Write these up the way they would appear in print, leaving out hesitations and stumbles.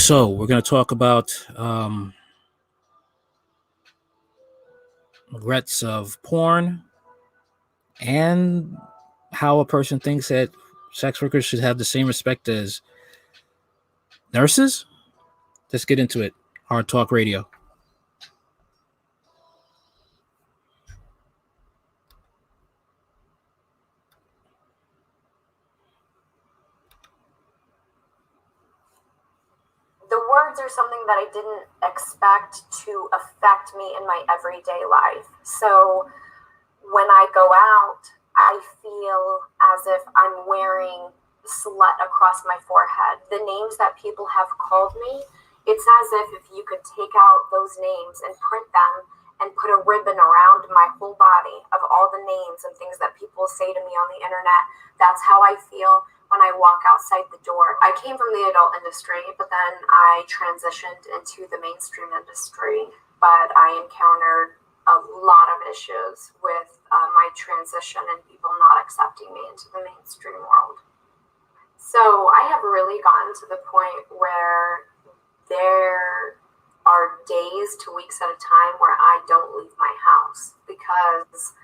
So we're going to talk about regrets of porn and how a person thinks that sex workers should have the same respect as nurses. Let's get into it. Hard Talk Radio. The words are something that I didn't expect to affect me in my everyday life. So when I go out, I feel as if I'm wearing slut across my forehead. The names that people have called me, it's as if you could take out those names and print them and put a ribbon around my whole body of all the names and things that people say to me on the internet. That's how I feel when I walk outside the door. I came from the adult industry, but then I transitioned into the mainstream industry. But I encountered a lot of issues with my transition and people not accepting me into the mainstream world. So I have really gotten to the point where there are days to weeks at a time where I don't leave my house because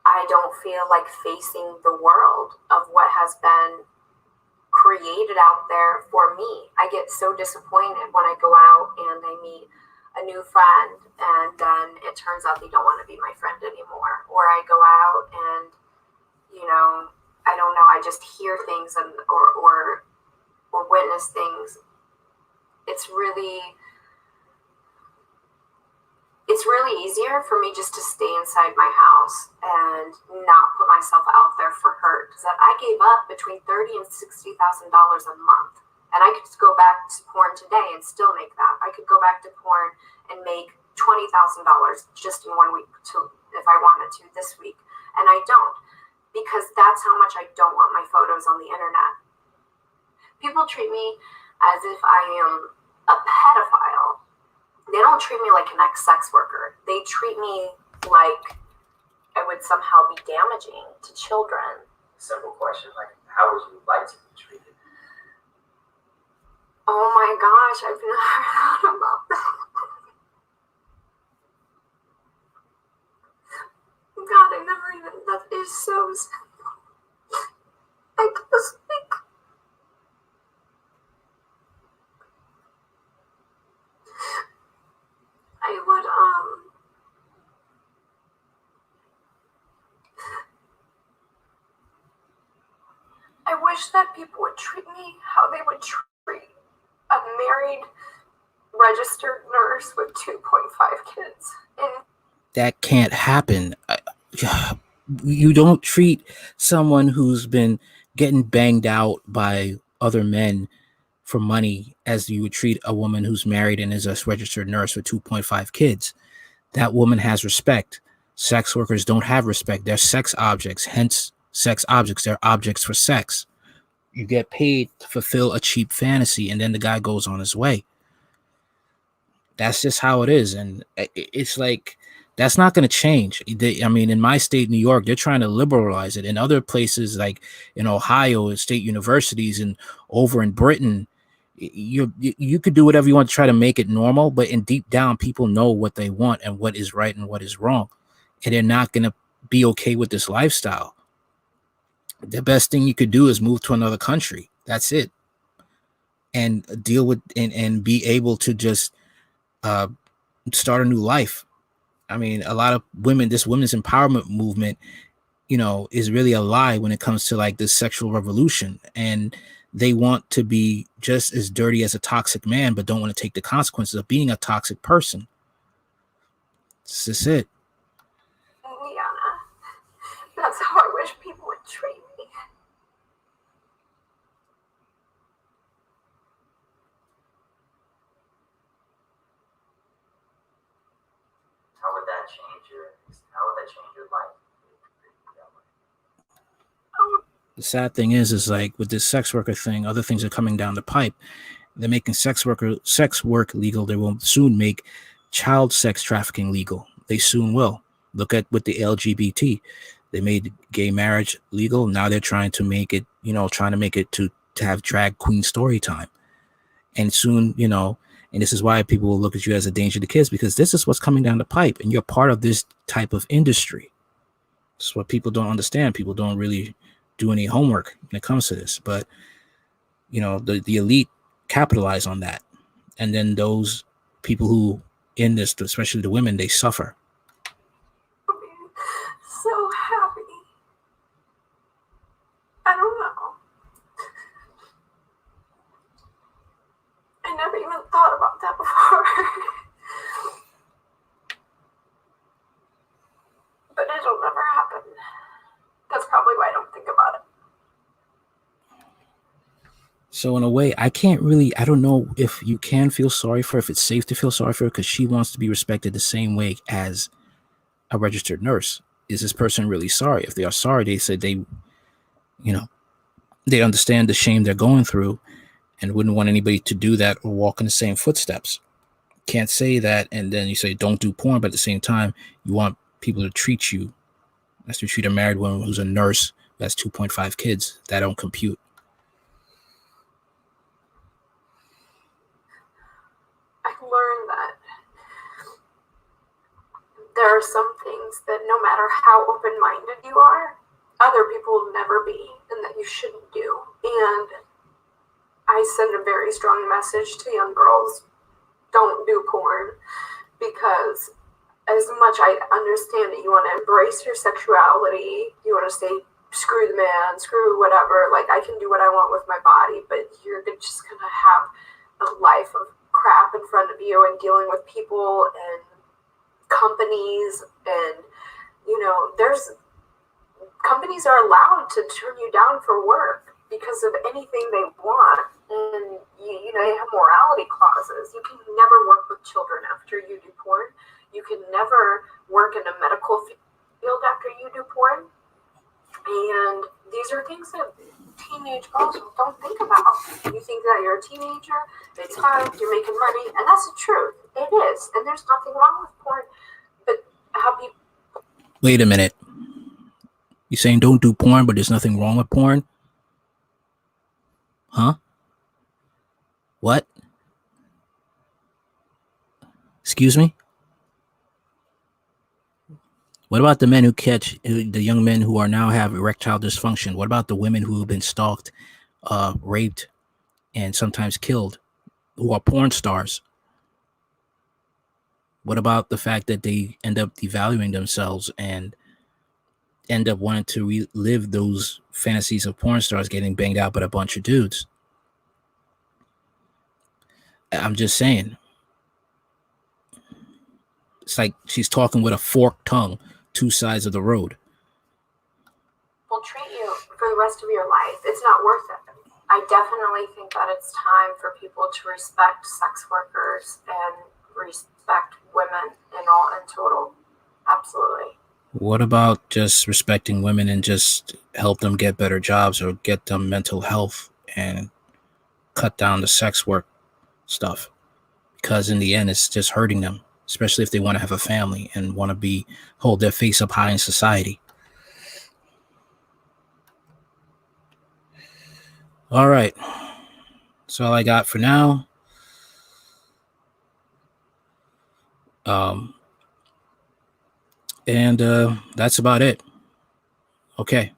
I don't feel like facing the world of what has been created out there for me. I get so disappointed when I go out and I meet a new friend and then it turns out they don't want to be my friend anymore. Or I go out and, I don't know, I just hear things and or witness things. It's really easier for me just to stay inside my house and not put myself out there for hurt. Because I gave up between $30,000 and $60,000 a month, and I could just go back to porn today and still make that. I could go back to porn and make $20,000 just in 1 week if I wanted to this week, and I don't, because that's how much I don't want my photos on the internet. People treat me as if I am a pedophile. They don't treat me like an ex-sex worker. They treat me like I would somehow be damaging to children. Simple question, like, how would you like to be treated? Oh my gosh, I've never thought about that. God, I never even, that is so simple. I just think, I would, I wish that people would treat me how they would treat a married registered nurse with 2.5 kids. And that can't happen. You don't treat someone who's been getting banged out by other men for money as you would treat a woman who's married and is a registered nurse with 2.5 kids. That woman has respect. Sex workers don't have respect. They're sex objects, hence sex objects. They're objects for sex. You get paid to fulfill a cheap fantasy, and then the guy goes on his way. That's just how it is. And it's like, that's not going to change. In my state, New York, they're trying to liberalize it. In other places, like in Ohio, state universities, and over in Britain, you could do whatever you want to try to make it normal, but in deep down, people know what they want and what is right and what is wrong, and they're not going to be okay with this lifestyle. The best thing you could do is move to another country. That's it, and deal with and be able to just start a new life. I mean, a lot of women, this women's empowerment movement, is really a lie when it comes to like this sexual revolution. And they want to be just as dirty as a toxic man, but don't want to take the consequences of being a toxic person. This is it. Liana, that's how I wish people would treat me. How would that change your life? The sad thing is like with this sex worker thing, other things are coming down the pipe. They're making sex work legal. They will soon make child sex trafficking legal. They soon will. Look at with the LGBT. They made gay marriage legal. Now they're trying to make it, to have drag queen story time. And soon, and this is why people will look at you as a danger to kids, because this is what's coming down the pipe, and you're part of this type of industry. It's what people don't understand. People don't really do any homework when it comes to this, but the elite capitalize on that, and then those people who in this, especially the women, they suffer. So happy. I don't know. I never even thought about that before. But it'll never happen. That's probably why I don't think about it. So in a way, I don't know if you can feel sorry for her, if it's safe to feel sorry for her, because she wants to be respected the same way as a registered nurse. Is this person really sorry? If they are sorry, they said they understand the shame they're going through and wouldn't want anybody to do that or walk in the same footsteps. Can't say that, and then you say don't do porn, but at the same time, you want people to treat you as you treat a married woman who's a nurse who has 2.5 kids. That don't compute. I've learned that there are some things that no matter how open-minded you are, other people will never be, and that you shouldn't do. And I send a very strong message to young girls: don't do porn, because as much I understand that you want to embrace your sexuality, you want to say screw the man, screw whatever, like I can do what I want with my body, but you're just gonna have a life of crap in front of you and dealing with people and companies, and there's companies are allowed to turn you down for work because of anything they want, and they have morality clauses. You can never work with children after you do porn. You can never work in a medical field after you do porn. And these are things that teenage girls don't think about. You think that you're a teenager, it's fine, you're making money, and that's the truth. It is, and there's nothing wrong with porn. But how people... Wait a minute. You're saying don't do porn, but there's nothing wrong with porn? Huh? What? Excuse me? What about the men the young men who are now have erectile dysfunction? What about the women who have been stalked, raped, and sometimes killed, who are porn stars? What about the fact that they end up devaluing themselves and end up wanting to relive those fantasies of porn stars getting banged out by a bunch of dudes? I'm just saying. It's like she's talking with a forked tongue, two sides of the road. Will treat you for the rest of your life. It's not worth it. I definitely think that it's time for people to respect sex workers and respect women in total. Absolutely. What about just respecting women and just help them get better jobs or get them mental health and cut down the sex work stuff? Because in the end, it's just hurting them, especially if they want to have a family and want to hold their face up high in society. All right. That's all I got for now. And that's about it. Okay.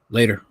Later.